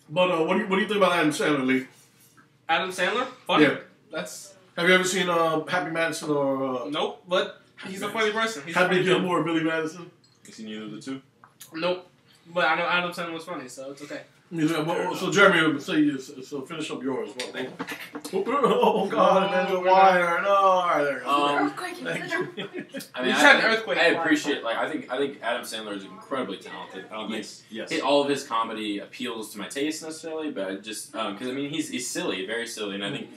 But what do you think about Adam Sandler, Lee? Adam Sandler? Funny. Yeah. That's... Have you ever seen Happy Madison or... Nope, but he's a funny person. He's Happy Gilmore or Billy Madison? You seen either of the two? Nope. But I know Adam Sandler was funny, so it's okay. So Jeremy, so finish up yours. Oh God, and then the wire. No, all right, there. I mean, earthquake. I appreciate. Like, I think Adam Sandler is incredibly talented. I don't think all of his comedy appeals to my taste necessarily, but just because I mean he's silly, very silly, and I think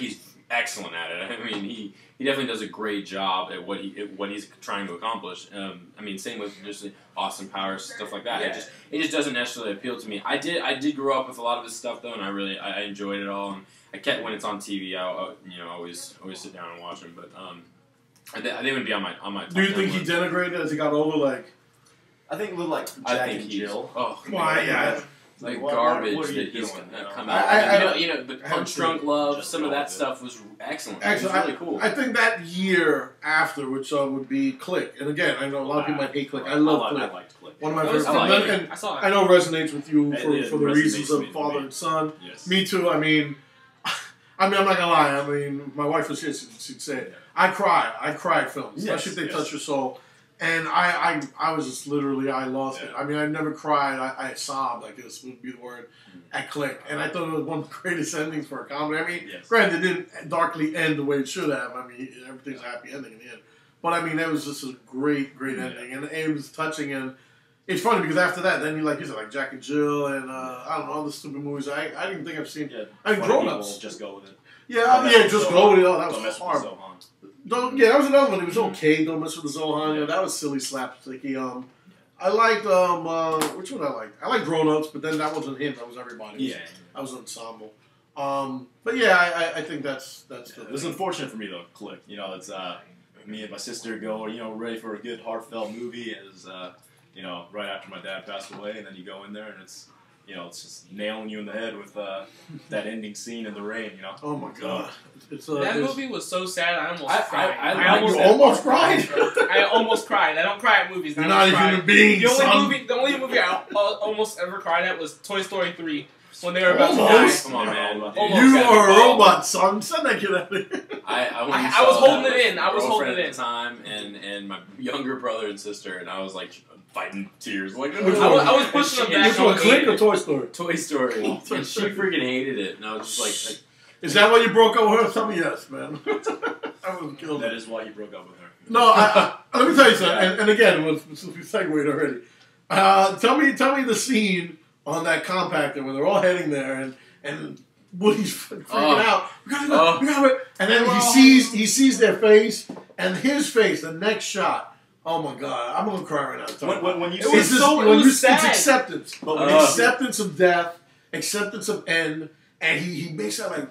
he's excellent at it. I mean he definitely does a great job at what he's trying to accomplish. I mean, same with just Austin Powers, stuff like that. Yeah. It just doesn't necessarily appeal to me. I did grow up with a lot of his stuff though, and I enjoyed it all. And I kept when it's on TV, I always sit down and watch them. But they would be on my top. Do you think he denigrated as he got older? Like, I think with like Jack and Jill. Oh, why? Yeah. Like what garbage are that you he's doing, come out. But I Punch Drunk Love, some of that stuff was excellent. It was really cool. I think that year after, which would be Click, and again, I know a lot of people might hate Click. I love Click. I liked Click. One of my favorite films. And I saw it. I know it resonates with you for the resonates reasons of with father me. and son. Yes. Me too. I mean, I'm not gonna lie. I mean, my wife was here. She'd say, "I cry. I cry at films, especially if they touch your soul." And I was just literally, I lost it. I mean, I never cried. I sobbed, I guess would be the word, at Click. And I thought it was one of the greatest endings for a comedy. I mean, granted, it didn't darkly end the way it should have. I mean, everything's a happy ending in the end. But I mean, that was just a great ending. And it was touching. And it's funny because after that, then like you said, like Jack and Jill and, I don't know, all the stupid movies. I didn't even think I've seen. I mean, Grown Ups. Just go with it. Just go with it. Oh, that was Don't mess with horrible. Zohan. That was another one. It was okay. Don't mess with the Zohan. That was silly slapsticky. I liked which one I liked? I liked Grown Ups, but then that wasn't him. That was everybody. That was ensemble. But yeah, I think that's It was unfortunate for me though. Click. You know, it's me and my sister go. You know, ready for a good heartfelt movie. It was right after my dad passed away, and then you go in there and it's. It's just nailing you in the head with that ending scene in the rain. Oh my God! That movie was so sad. I almost cried. I almost cried. I almost cried. I don't cry at movies. You're not a human being. The only movie I almost ever cried at was Toy Story 3 when they were about to die. Come on, man! You are a robot, son. Send that kid out of here. I was holding it in. I was holding it in. At the time, and my younger brother and sister, and I was like. Fighting tears. Like, I was pushing them back. Which one, Click or Toy Story? Toy Story. And she freaking hated it. And I was just like... Is that why you broke up with her? Tell me yes, man. I was killed. That is why you broke up with her. No, let me tell you something. And again, since we segued already, tell me the scene on that compactor where they're all heading there and Woody's freaking out. We gotta go. And then he sees their face and his face. The next shot. Oh my God! I'm gonna cry right now. When you it's sad. acceptance, acceptance of death, acceptance of end, and he makes that like,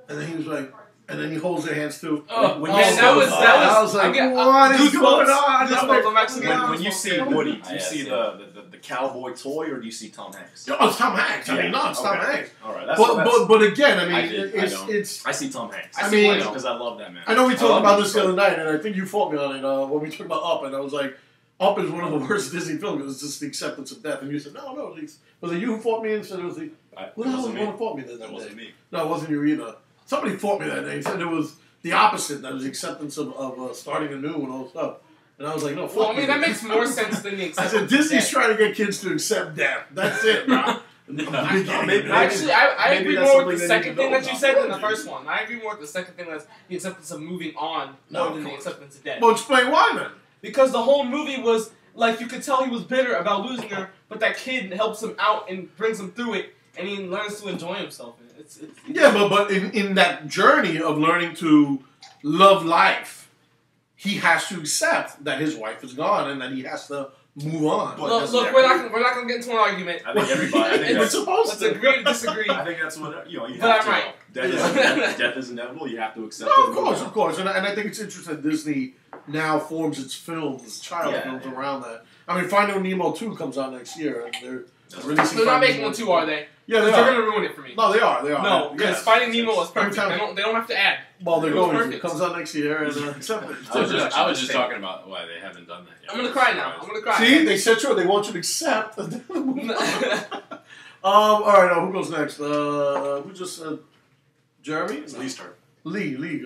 and then he was like, and then he holds their hands too. That was like, what is going on? When you see Woody, do you see the cowboy toy, or do you see Tom Hanks? Oh, it's Tom Hanks. I mean, no, it's Tom Hanks. All right, but again, I mean, it's. I see Tom Hanks. I mean, because I love that man. I know we talked about this the other night, and I think you fought me on it when we talked about Up, and I was like, Up is one of the worst Disney films. It was just the acceptance of death, and you said, no, was it you who fought me? And said it was the. Who the hell was the one who fought me that day? It wasn't me. No, it wasn't you either. Somebody fought me that day. He said it was the opposite. That was the acceptance of starting anew and all that stuff. And I was like, no, fuck Well, I mean, that makes more sense than the acceptance. I said, Disney's trying to get kids to accept death. That's it, bro. Actually, I agree more with the second thing that you said than the first one. I agree more with the second thing that's the acceptance of moving on more than the acceptance of death. Well, explain why, then. Because the whole movie was, like, you could tell he was bitter about losing her, but that kid helps him out and brings him through it, and he learns to enjoy himself. But in that journey of learning to love life, he has to accept that his wife is gone and that he has to move on. Look, we're not going to get into an argument. I think everybody. We're supposed to. Let's agree to disagree. I think that's what you but have I'm to. right. Death is inevitable. You have to accept No, it. of course. And I think it's interesting that Disney now forms its films, child films around that. I mean, Finding Nemo 2 comes out next year, and they're releasing. They're not making one 2, are they? Yeah, they're going to ruin it for me. No, they are. No, because Finding Nemo was perfect. They don't have to add. Well, they're going to. It comes out next year, and accept it. I was just talking about why they haven't done that yet. I'm going to cry now. I'm going to cry. See, they said sure. They want you to accept. All right, who goes next? Who just said Jeremy? Lee start. Lee.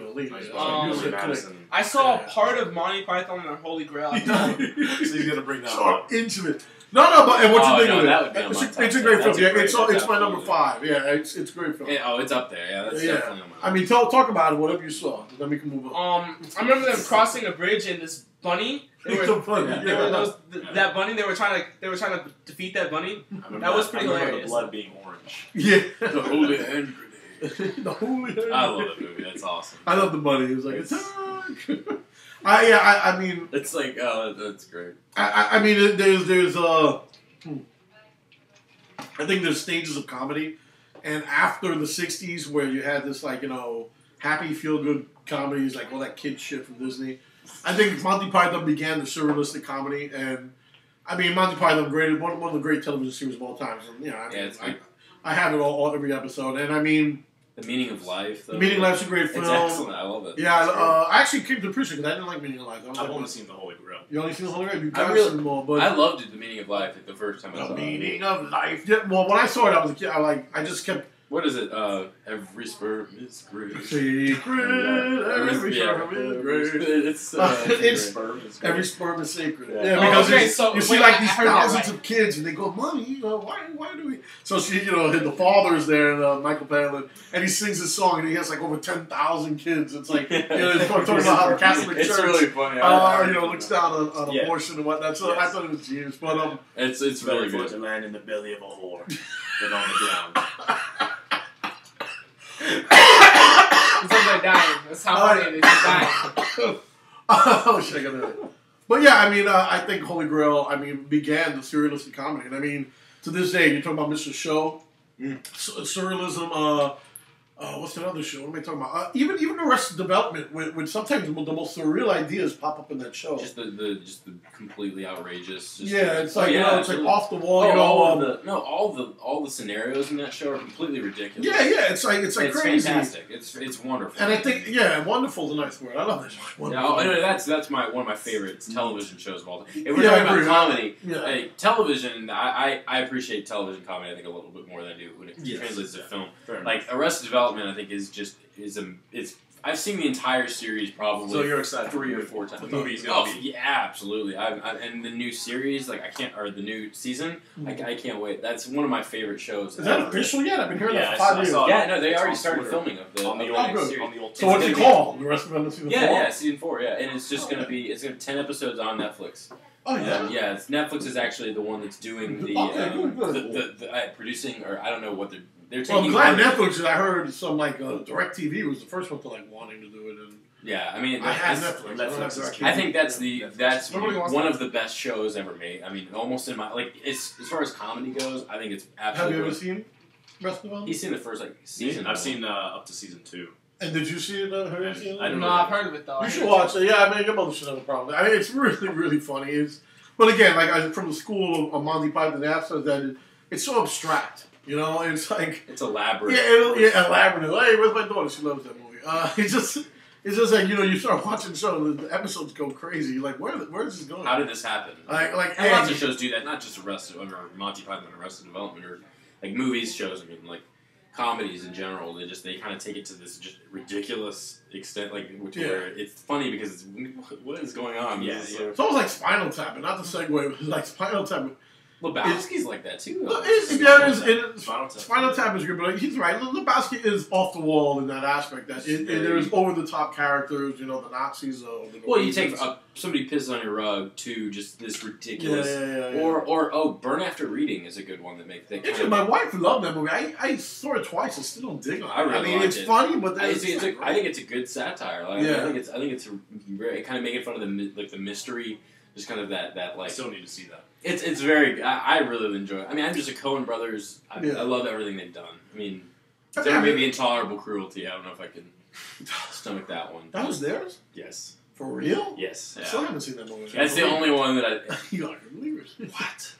I saw part of Monty Python and the Holy Grail. So he's gonna bring that up. Intimate. No, but and what you think of that it? would be It's a great film. Yeah, it's my number 5. Yeah, it's a great film. Yeah, it's up there. Yeah, that's definitely on my list. Talk about it. Whatever you saw, then we can move on. I remember them crossing a bridge and this bunny. That bunny. They were trying to defeat that bunny. That was pretty hilarious. The blood being orange. Yeah, the holy hand grenade. The holy hand. I love that movie. That's awesome. I love the bunny. It was like attack. I mean, it's like that's great. I mean, there's I think there's stages of comedy, and after the '60s where you had this happy feel good comedies like all that kid shit from Disney. I think Monty Python began the surrealistic comedy, and I mean Monty Python one of the great television series of all time. So, I have it all every episode, and I mean. The Meaning of Life. The Meaning of Life's a great film. It's excellent. I love it. Yeah, I actually came to appreciate it because I didn't like Meaning of Life. I've only seen The Holy Grail. You only seen The Holy Grail? I loved it, The Meaning of Life, the first time I saw it. The Meaning of Life. Yeah, well, when I saw it, I was a kid. I just kept... What is it? Every sperm is great. Secret. Every sperm is great. Every sperm is sacred. Yeah, because you see these thousands of kids, and they go, "Mommy, why do we?" So she, the father's there, Michael Palin, and he sings this song, and he has over 10,000 kids. It's like it's talking about how the Catholic Church, really funny. Looks down on abortion and whatnot. So I thought it was genius, but it's really good to land in the belly of a whore than on the ground. It's like they're dying. That's how funny it is. They're dying. Oh shit! I got it. But yeah, I mean, I think Holy Grail, began the surrealistic comedy, and I mean, to this day, you're talking about Mr. Show, surrealism. What's that other show? What am I talking about? Even Arrested Development, when sometimes the most surreal ideas pop up in that show. Just the completely outrageous. It's like it's like off the wall. All the scenarios in that show are completely ridiculous. Yeah, it's like crazy. Fantastic. It's wonderful. And I think wonderful is a nice word. I love that show. That's one of my favorite television shows of all time. If we're talking about comedy, television, I appreciate television comedy. I think a little bit more than I do when it translates to film. Like Arrested Development, I think I've seen the entire series probably. So you're excited 3 or 4 times. The movie's gonna be. Yeah, absolutely. And the new series, the new season, I can't wait. That's one of my favorite shows. Is that official yet? I've been hearing that for 5 years. Yeah, no, they already started filming of the old series. So what's it called? The rest of them season 4? Yeah, season 4. Yeah, and it's just gonna be 10 episodes on Netflix. Oh yeah. Netflix is actually the one that's doing the producing, or I don't know what they're taking. Well, I'm glad Netflix. I heard some DirecTV was the first one to wanting to do it. And yeah, I mean, I have Netflix. I think that's one of the best shows ever made. I mean, almost in my as far as comedy goes, I think it's absolutely. Have you ever seen Rest of Them? He's seen the first season. I've seen up to season 2. And did you see it? Have you seen it? I don't know. I've heard of it though. You should watch it. Yeah, your mother should have a problem. I mean, it's really, really funny. But again, from the school of Monty Python, the episode that it's so abstract. It's like it's elaborate. Yeah, elaborate. Hey, where's my daughter? She loves that movie. It's just like you start watching the show, the episodes go crazy. You're like, where is this going? How did this happen? And lots of shows do that. Not just Monty Python and Arrested Development, or movies, shows. I mean, comedies in general. They kind of take it to this just ridiculous extent, where it's funny because what is going on? Yeah, it's almost like Spinal Tap, and not the segue, but like Spinal Tap. Lebowski's like that too. Spinal Tap is good, but he's right. Lebowski is off the wall in that aspect. That there's over the top characters, the Nazis. You take somebody pisses on your rug to just this ridiculous. Or Burn After Reading is a good one that makes. My wife loved that movie. I saw it twice. I still don't dig it. I mean, it's funny, but I think it's a good satire. I think it's kind of making fun of the mystery. Just kind of that I still need to see that. It's very. I really enjoy it. I mean, I'm just a Coen Brothers. I love everything they've done. I mean, there may be Intolerable Cruelty. I don't know if I can stomach that one. That was theirs? Yes. For real? Yes. I still haven't seen that movie. That's the only one that I. You are believers. What?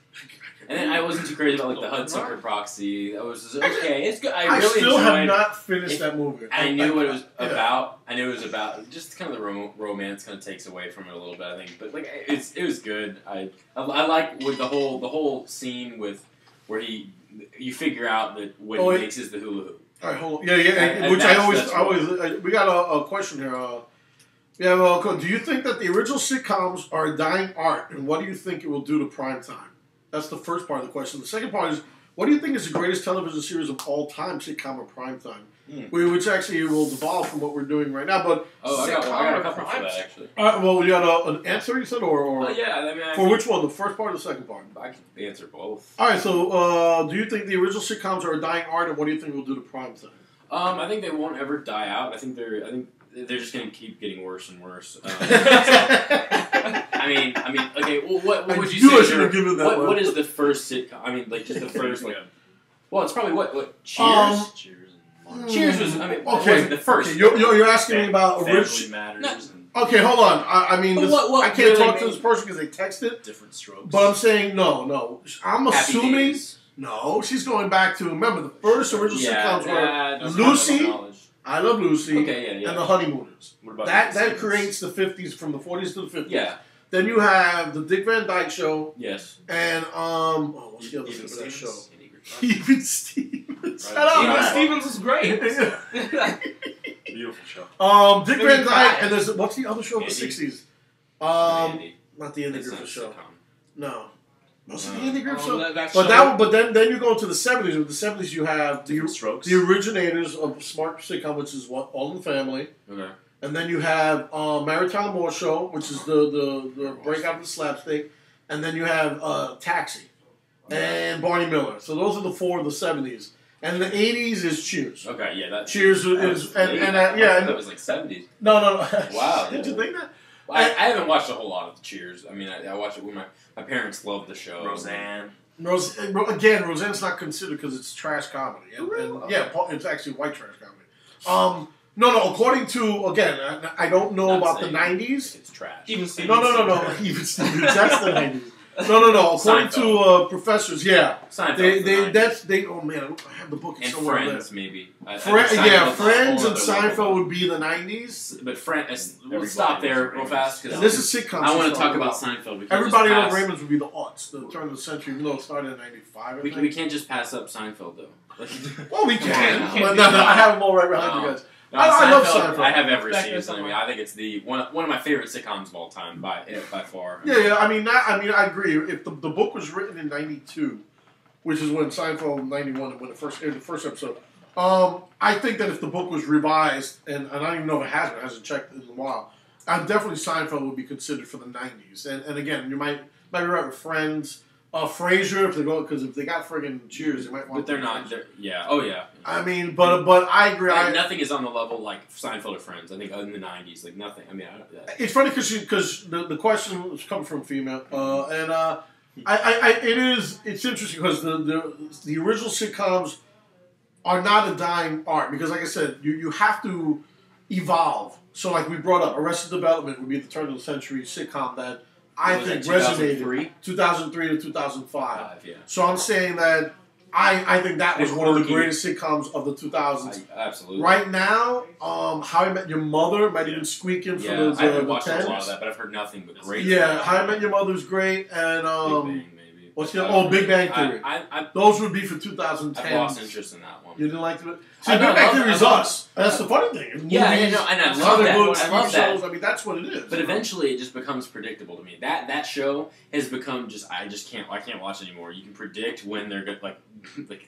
And then I wasn't too crazy about the Hudsucker Proxy. That was okay. It's good. I really still have not finished that movie. I knew what it was about. I knew it was about just kind of the romance kind of takes away from it a little bit. I think, but it was good. I like with the whole scene with where he you figure out that what he makes is the hula hoop. All right, hold on. Yeah. Which I always. We got a question here. Do you think that the original sitcoms are a dying art, and what do you think it will do to prime time? That's the first part of the question. The second part is, what do you think is the greatest television series of all time, sitcom or prime time? Which actually will devolve from what we're doing right now. But I got a couple for that, actually. All right, well, you got an answer, you said? Or for which one, the first part or the second part? I can answer both. All right, so do you think the original sitcoms are a dying art, and what do you think will do to prime time? I think they won't ever die out. I think they're just going to keep getting worse and worse. I mean, okay. Well, what would you say? What is the first sitcom? I mean, like just the first. Well, it's probably what Cheers. Cheers was. I mean, wasn't the first. Okay, you're asking me about original. Okay, hold on. I mean, I can't really talk to this person because they texted. Different strokes. But I'm saying no. I'm assuming no. She's going back to remember the first original sitcoms were Lucy. I Love Lucy. Okay, and the Honeymooners. What about that creates the 50s from the 40s to the 50s. Yeah. Then you have the Dick Van Dyke Show. Yes. And what's the other thing for that show? Even Stevens. Shut up. Even Stevens was great. Beautiful show. Dick Van Dyke, and there's what's the other show in the 60s? Not the Andy Griffith Show. No. Was it the Andy Griffith Show? But then you go to the 70s. With the 70s, you have the originators of smart sitcom, which is All in the Family. Okay. And then you have Mary Tyler Moore Show, which is the breakout of the slapstick. And then you have Taxi and Barney Miller. So those are the four of the 70s. And the 80s is Cheers. Okay, yeah. Cheers is... That was like 70s. No. Wow. Did you think that? Well, I haven't watched a whole lot of Cheers. I mean, I watched it when my parents loved the show. Roseanne's not considered because it's trash comedy. It's actually white trash comedy. No. According to, again, I don't know about the 90s. It's trash. Even Stevens. No. Even Stevens. That's the 90s. No. According to professors, yeah. Seinfeld. Oh man, I have the book. And Friends, maybe. Friends and Seinfeld would be the 90s. But Friends, we'll stop there real fast. Because this is sitcoms. I want to talk about Seinfeld. Everybody on Raymond's would be the aughts, the turn of the century, even though it started in 95. We can't just pass up Seinfeld, though. Well, we can. No, I have them all right behind you guys. No, I love Seinfeld. I have every season. I mean, I think it's one of my favorite sitcoms of all time by far. Yeah. I mean, I agree. If the book was written in '92, which is when Seinfeld '91 when the first episode, I think that if the book was revised, and I don't even know if it hasn't checked in a while, definitely Seinfeld would be considered for the '90s. And again, you might be right with Friends. Frasier, if they got friggin' Cheers, they might want. But they're not. Oh yeah. I mean, but I agree. Nothing is on the level like Seinfeld or Friends. I think in the '90s, like nothing. I mean, it's funny because the question was coming from a female, and it's interesting because the original sitcoms are not a dying art because, like I said, you have to evolve. So, like we brought up, Arrested Development would be the turn of the century sitcom that. I think resonated 2003 to 2005. Yeah. So I'm saying that I think that was one of the greatest sitcoms of the 2000s. Absolutely. Right now, How I Met Your Mother might even squeak in for the 10s. I haven't watched a lot of that, but I've heard nothing but great. Yeah, How I Met Your Mother's great, and Big Bang, maybe. What's the Big Bang Theory. Those would be for 2010. I've lost interest in that one. You didn't like it? See, Big Bang Theory is us. That's the funny thing. And I love that. I love that. I mean, that's what it is. But eventually, it just becomes predictable to me. That show has become I can't watch it anymore. You can predict when they're good, like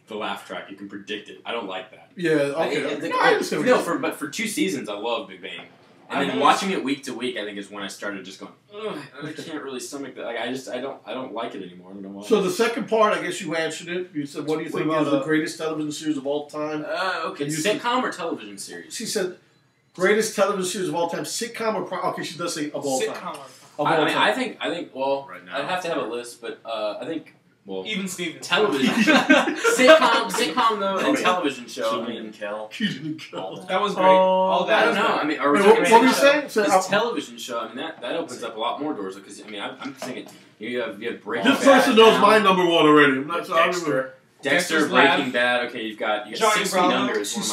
the laugh track. You can predict it. I don't like that. Yeah. Okay. I understand. But for 2 seasons, I love Big Bang. And then watching it week to week, I think is when I started just going, ugh, I can't really stomach that. Like, I don't like it anymore. So the second part, I guess you answered it. You said, what do you think is the greatest television series of all time? Okay, sitcom or television series? She said, greatest television series of all time, sitcom or okay, she does say of all time. I think. Well, right now, I'd have to have a list, but I think. Well, even Stevens. Television. sitcom though, and television show. Kenan and Kel. That was great. All that. I don't know. I mean, what were you saying? This television show. I mean, that opens up a lot more doors because I mean, I'm thinking you have Breaking Bad. This person knows my number one already. I'm not Dexter, Breaking Bad. Okay, you've got 60 Under is one of my